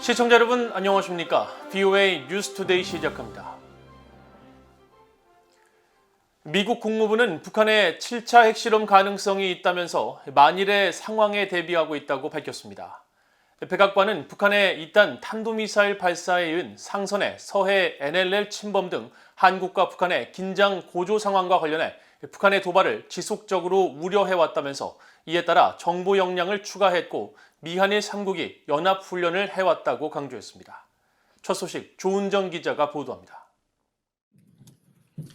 시청자 여러분 안녕하십니까? VOA 뉴스투데이 시작합니다. 미국 국무부는 북한의 7차 핵실험 가능성이 있다면서 만일의 상황에 대비하고 있다고 밝혔습니다. 백악관은 북한의 이딴 탄도미사일 발사에 이은 상선의 서해 NLL 침범 등 한국과 북한의 긴장 고조 상황과 관련해 북한의 도발을 지속적으로 우려해왔다면서 이에 따라 정보 역량을 추가했고 미한일 3국이 연합훈련을 해왔다고 강조했습니다. 첫 소식 조은정 기자가 보도합니다.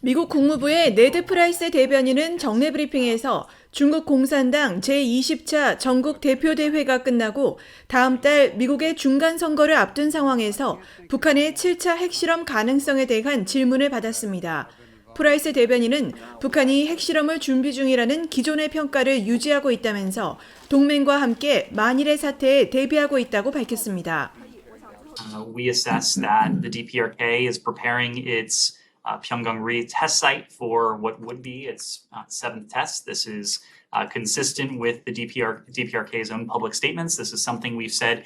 미국 국무부의 네드 프라이스 대변인은 정례 브리핑에서 중국 공산당 제20차 전국 대표대회가 끝나고 다음 달 미국의 중간선거를 앞둔 상황에서 북한의 7차 핵실험 가능성에 대한 질문을 받았습니다. 프라이스 대변인은 북한이 핵실험을 준비 중이라는 기존의 평가를 유지하고 있다면서 동맹과 함께 만일의 사태에 대비하고 있다고 밝혔습니다. We assess that the DPRK is preparing its Pyongyang-ri test site for what would be its seventh test. This is consistent with the DPRK's own public statements. This is something we've said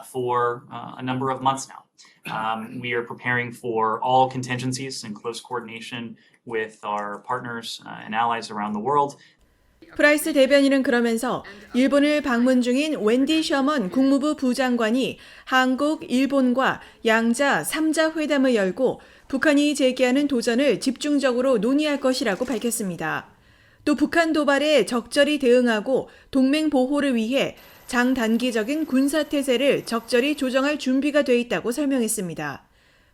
for a number of months now. We are preparing for all contingencies in close coordination with our partners and allies around the world. 프라이스 대변인은 그러면서 일본을 방문 중인 웬디 셔먼 국무부 부장관이 한국, 일본과 양자 3자 회담을 열고 북한이 제기하는 도전을 집중적으로 논의할 것이라고 밝혔습니다. 또 북한 도발에 적절히 대응하고 동맹 보호를 위해 장단기적인 군사태세를 적절히 조정할 준비가 돼 있다고 설명했습니다.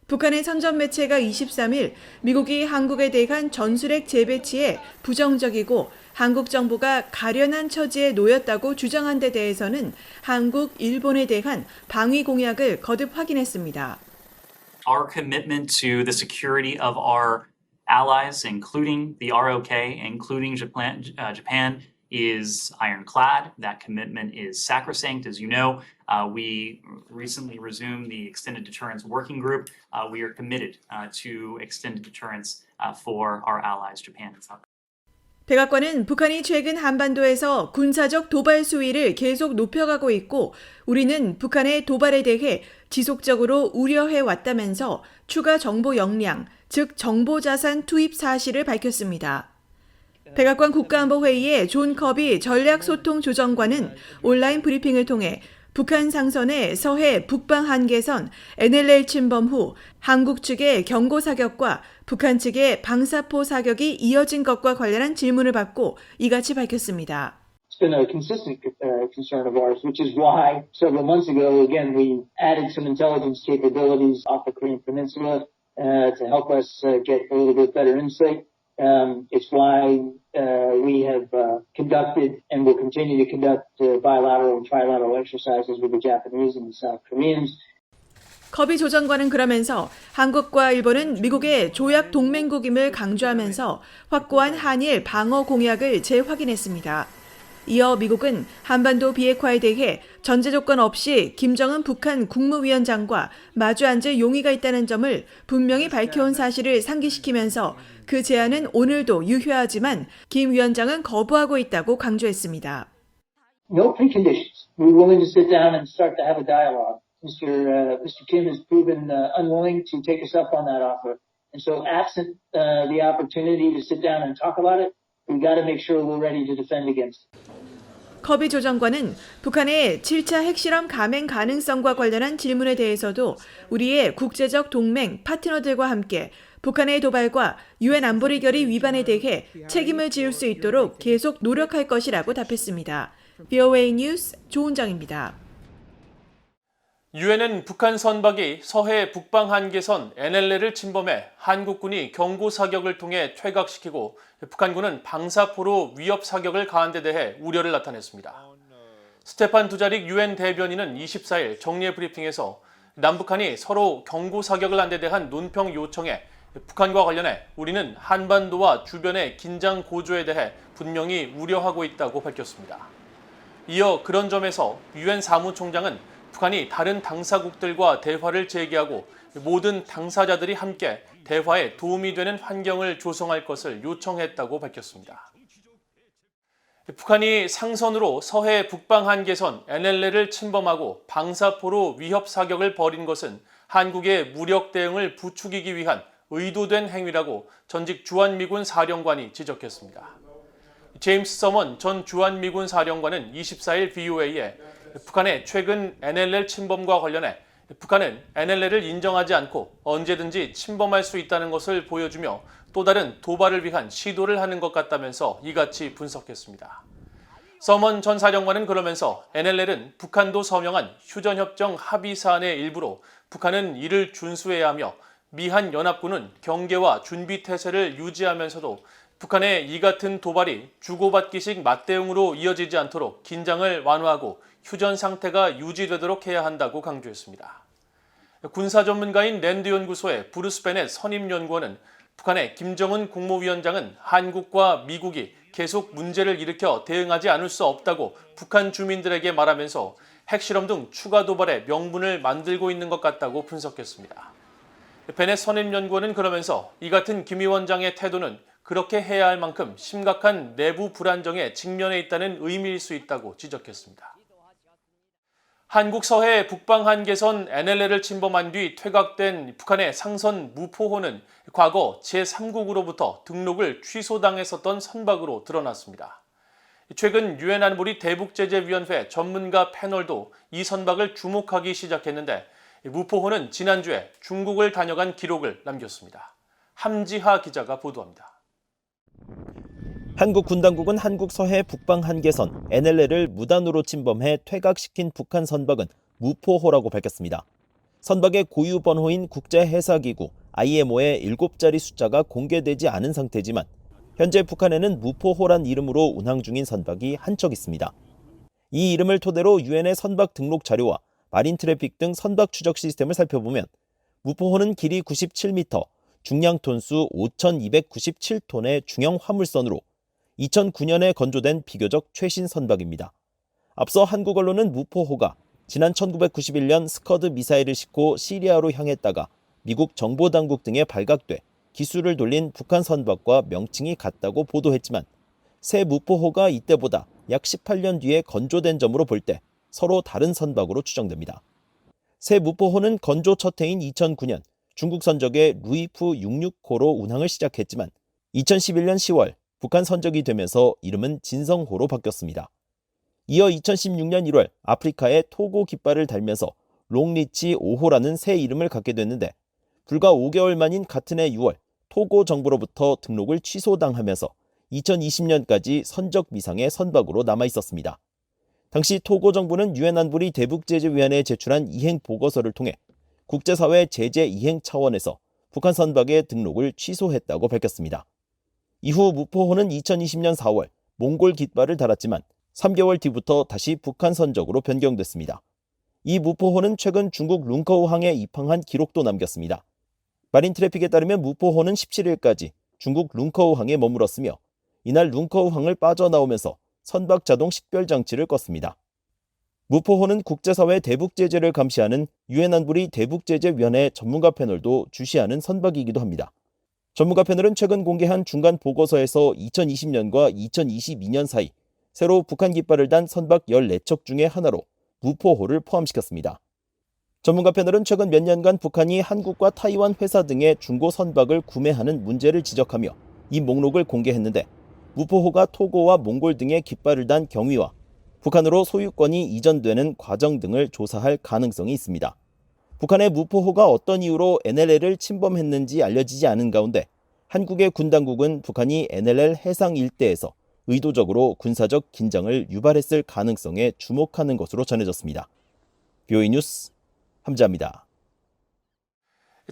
북한의 선전 매체가 23일 미국이 한국에 대한 전술핵 재배치에 부정적이고 한국 정부가 가련한 처지에 놓였다고 주장한 데 대해서는 한국, 일본에 대한 방위 공약을 거듭 확인했습니다. Our commitment to the security of our allies, including the ROK, including Japan, is ironclad. That commitment is sacrosanct. As you know, we recently resumed the Extended Deterrence Working Group. We are committed to extended deterrence for our allies, Japan and South Korea. 백악관은 북한이 최근 한반도에서 군사적 도발 수위를 계속 높여가고 있고 우리는 북한의 도발에 대해 지속적으로 우려해 왔다면서 추가 정보 역량, 즉 정보자산 투입 사실을 밝혔습니다. 백악관 국가안보회의의 존 커비 전략소통조정관은 온라인 브리핑을 통해 북한 상선의 서해 북방 한계선 NLL 침범 후 한국 측의 경고 사격과 북한 측의 방사포 사격이 이어진 것과 관련한 질문을 받고 이같이 밝혔습니다. It's been a consistent concern of ours, which is why several months ago, again, we added some intelligence capabilities off the Korean Peninsula to help us get a little bit better insight. It's why we have conducted and will continue to conduct bilateral and trilateral exercises with the Japanese and the South Koreans. 커비 조정관은 그러면서 한국과 일본은 미국의 조약 동맹국임을 강조하면서 확고한 한일 방어 공약을 재확인했습니다. 이어 미국은 한반도 비핵화에 대해 전제 조건 없이 김정은 북한 국무위원장과 마주 앉을 용의가 있다는 점을 분명히 밝혀온 사실을 상기시키면서 그 제안은 오늘도 유효하지만 김 위원장은 거부하고 있다고 강조했습니다. No preconditions. We're willing to sit down and start to have a dialogue. Mr. Kim has proven unwilling to take us up on that offer. And so absent the opportunity to sit down and talk about it, we've got to make sure we're ready to defend against it. 커비 조정관은 북한의 7차 핵실험 감행 가능성과 관련한 질문에 대해서도 우리의 국제적 동맹 파트너들과 함께 북한의 도발과 유엔 안보리 결의 위반에 대해 책임을 지을 수 있도록 계속 노력할 것이라고 답했습니다. VOA 뉴스 조은정입니다. 유엔은 북한 선박이 서해 북방 한계선 NLL을 침범해 한국군이 경고 사격을 통해 퇴각시키고 북한군은 방사포로 위협 사격을 가한 데 대해 우려를 나타냈습니다. 스테판 두자릭 유엔 대변인은 24일 정례 브리핑에서 남북한이 서로 경고 사격을 한 데 대한 논평 요청에 북한과 관련해 우리는 한반도와 주변의 긴장 고조에 대해 분명히 우려하고 있다고 밝혔습니다. 이어 그런 점에서 유엔 사무총장은 북한이 다른 당사국들과 대화를 재개하고 모든 당사자들이 함께 대화에 도움이 되는 환경을 조성할 것을 요청했다고 밝혔습니다. 북한이 상선으로 서해 북방 한계선 NLL을 침범하고 방사포로 위협 사격을 벌인 것은 한국의 무력 대응을 부추기기 위한 의도된 행위라고 전직 주한미군 사령관이 지적했습니다. 제임스 서먼 전 주한미군 사령관은 24일 VOA에 북한의 최근 NLL 침범과 관련해 북한은 NLL을 인정하지 않고 언제든지 침범할 수 있다는 것을 보여주며 또 다른 도발을 위한 시도를 하는 것 같다면서 이같이 분석했습니다. 서먼 전 사령관은 그러면서 NLL은 북한도 서명한 휴전협정 합의사안의 일부로 북한은 이를 준수해야 하며 미한 연합군은 경계와 준비태세를 유지하면서도 북한의 이 같은 도발이 주고받기식 맞대응으로 이어지지 않도록 긴장을 완화하고 휴전 상태가 유지되도록 해야 한다고 강조했습니다. 군사 전문가인 랜드 연구소의 브루스 베넷 선임연구원은 북한의 김정은 국무위원장은 한국과 미국이 계속 문제를 일으켜 대응하지 않을 수 없다고 북한 주민들에게 말하면서 핵실험 등 추가 도발의 명분을 만들고 있는 것 같다고 분석했습니다. 베넷 선임연구원은 그러면서 이 같은 김 위원장의 태도는 그렇게 해야 할 만큼 심각한 내부 불안정에 직면해 있다는 의미일 수 있다고 지적했습니다. 한국 서해 북방 한계선 NLL을 침범한 뒤 퇴각된 북한의 상선 무포호는 과거 제3국으로부터 등록을 취소당했었던 선박으로 드러났습니다. 최근 유엔 안보리 대북제재위원회 전문가 패널도 이 선박을 주목하기 시작했는데 무포호는 지난주에 중국을 다녀간 기록을 남겼습니다. 함지하 기자가 보도합니다. 한국 군 당국은 한국 서해 북방 한계선 NLL을 무단으로 침범해 퇴각시킨 북한 선박은 무포호라고 밝혔습니다. 선박의 고유 번호인 국제해사기구 IMO의 7자리 숫자가 공개되지 않은 상태지만 현재 북한에는 무포호란 이름으로 운항 중인 선박이 한 척 있습니다. 이 이름을 토대로 유엔의 선박 등록 자료와 마린 트래픽 등 선박 추적 시스템을 살펴보면 무포호는 길이 97m, 중량 톤수 5,297톤의 중형 화물선으로 2009년에 건조된 비교적 최신 선박입니다. 앞서 한국 언론은 무포호가 지난 1991년 스커드 미사일을 싣고 시리아로 향했다가 미국 정보당국 등에 발각돼 기술을 돌린 북한 선박과 명칭이 같다고 보도했지만 새 무포호가 이때보다 약 18년 뒤에 건조된 점으로 볼 때 서로 다른 선박으로 추정됩니다. 새 무포호는 건조 첫 해인 2009년 중국 선적의 루이프 669호로 운항을 시작했지만 2011년 10월 북한 선적이 되면서 이름은 진성호로 바뀌었습니다. 이어 2016년 1월 아프리카에 토고 깃발을 달면서 롱리치 5호라는 새 이름을 갖게 됐는데 불과 5개월 만인 같은 해 6월 토고 정부로부터 등록을 취소당하면서 2020년까지 선적 미상의 선박으로 남아있었습니다. 당시 토고 정부는 유엔 안보리 대북제재위원회에 제출한 이행 보고서를 통해 국제사회 제재 이행 차원에서 북한 선박의 등록을 취소했다고 밝혔습니다. 이후 무포호는 2020년 4월 몽골 깃발을 달았지만 3개월 뒤부터 다시 북한 선적으로 변경됐습니다. 이 무포호는 최근 중국 룽커우항에 입항한 기록도 남겼습니다. 마린 트래픽에 따르면 무포호는 17일까지 중국 룽커우항에 머물었으며 이날 룽커우항을 빠져나오면서 선박 자동 식별 장치를 껐습니다. 무포호는 국제사회 대북제재를 감시하는 유엔 안보리 대북제재위원회 전문가 패널도 주시하는 선박이기도 합니다. 전문가 패널은 최근 공개한 중간 보고서에서 2020년과 2022년 사이 새로 북한 깃발을 단 선박 14척 중의 하나로 무포호를 포함시켰습니다. 전문가 패널은 최근 몇 년간 북한이 한국과 타이완 회사 등의 중고 선박을 구매하는 문제를 지적하며 이 목록을 공개했는데 무포호가 토고와 몽골 등의 깃발을 단 경위와 북한으로 소유권이 이전되는 과정 등을 조사할 가능성이 있습니다. 북한의 무포호가 어떤 이유로 NLL을 침범했는지 알려지지 않은 가운데 한국의 군 당국은 북한이 NLL 해상 일대에서 의도적으로 군사적 긴장을 유발했을 가능성에 주목하는 것으로 전해졌습니다. VOA 뉴스 함자입니다.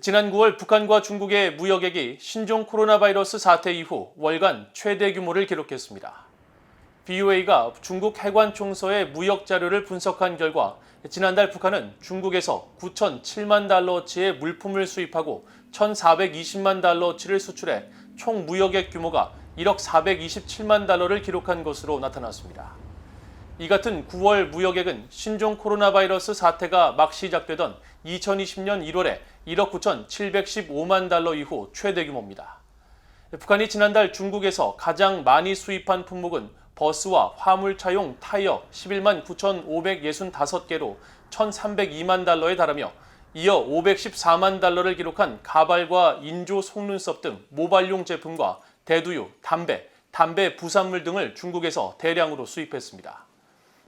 지난 9월 북한과 중국의 무역액이 신종 코로나 바이러스 사태 이후 월간 최대 규모를 기록했습니다. BOA가 중국 해관총서의 무역 자료를 분석한 결과 지난달 북한은 중국에서 9,007만 달러어치의 물품을 수입하고 1,420만 달러어치를 수출해 총 무역액 규모가 1억 427만 달러를 기록한 것으로 나타났습니다. 이 같은 9월 무역액은 신종 코로나 바이러스 사태가 막 시작되던 2020년 1월에 1억 9,715만 달러 이후 최대 규모입니다. 북한이 지난달 중국에서 가장 많이 수입한 품목은 버스와 화물차용 타이어 11만 9,565개로 1,302만 달러에 달하며 이어 514만 달러를 기록한 가발과 인조 속눈썹 등 모발용 제품과 대두유, 담배 부산물 등을 중국에서 대량으로 수입했습니다.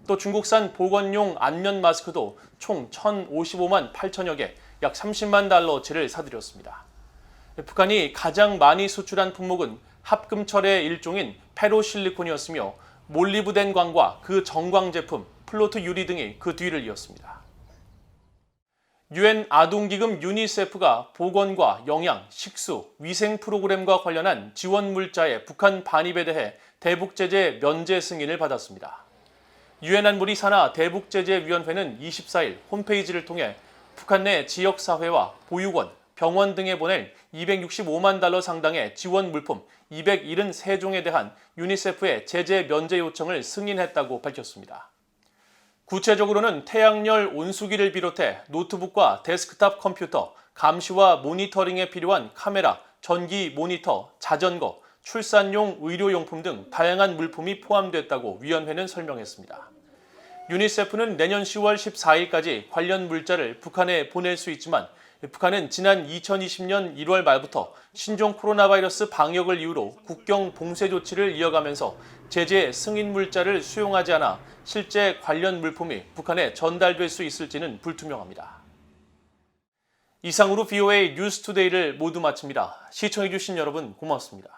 또 중국산 보건용 안면 마스크도 총 1,055만 8천여 개, 약 30만 달러치를 사들였습니다. 북한이 가장 많이 수출한 품목은 합금철의 일종인 페로실리콘이었으며 몰리브덴 광과 그 정광 제품, 플로트 유리 등이 그 뒤를 이었습니다. 유엔 아동기금 유니세프가 보건과 영양, 식수, 위생 프로그램과 관련한 지원 물자의 북한 반입에 대해 대북 제재 면제 승인을 받았습니다. 유엔 안보리 산하 대북제재위원회는 24일 홈페이지를 통해 북한 내 지역사회와 보육원, 병원 등에 보낼 265만 달러 상당의 지원 물품 273종에 대한 유니세프의 제재 면제 요청을 승인했다고 밝혔습니다. 구체적으로는 태양열 온수기를 비롯해 노트북과 데스크탑 컴퓨터, 감시와 모니터링에 필요한 카메라, 전기 모니터, 자전거, 출산용 의료용품 등 다양한 물품이 포함됐다고 위원회는 설명했습니다. 유니세프는 내년 10월 14일까지 관련 물자를 북한에 보낼 수 있지만 북한은 지난 2020년 1월 말부터 신종 코로나 바이러스 방역을 이유로 국경 봉쇄 조치를 이어가면서 제재 승인 물자를 수용하지 않아 실제 관련 물품이 북한에 전달될 수 있을지는 불투명합니다. 이상으로 VOA 뉴스투데이를 모두 마칩니다. 시청해주신 여러분 고맙습니다.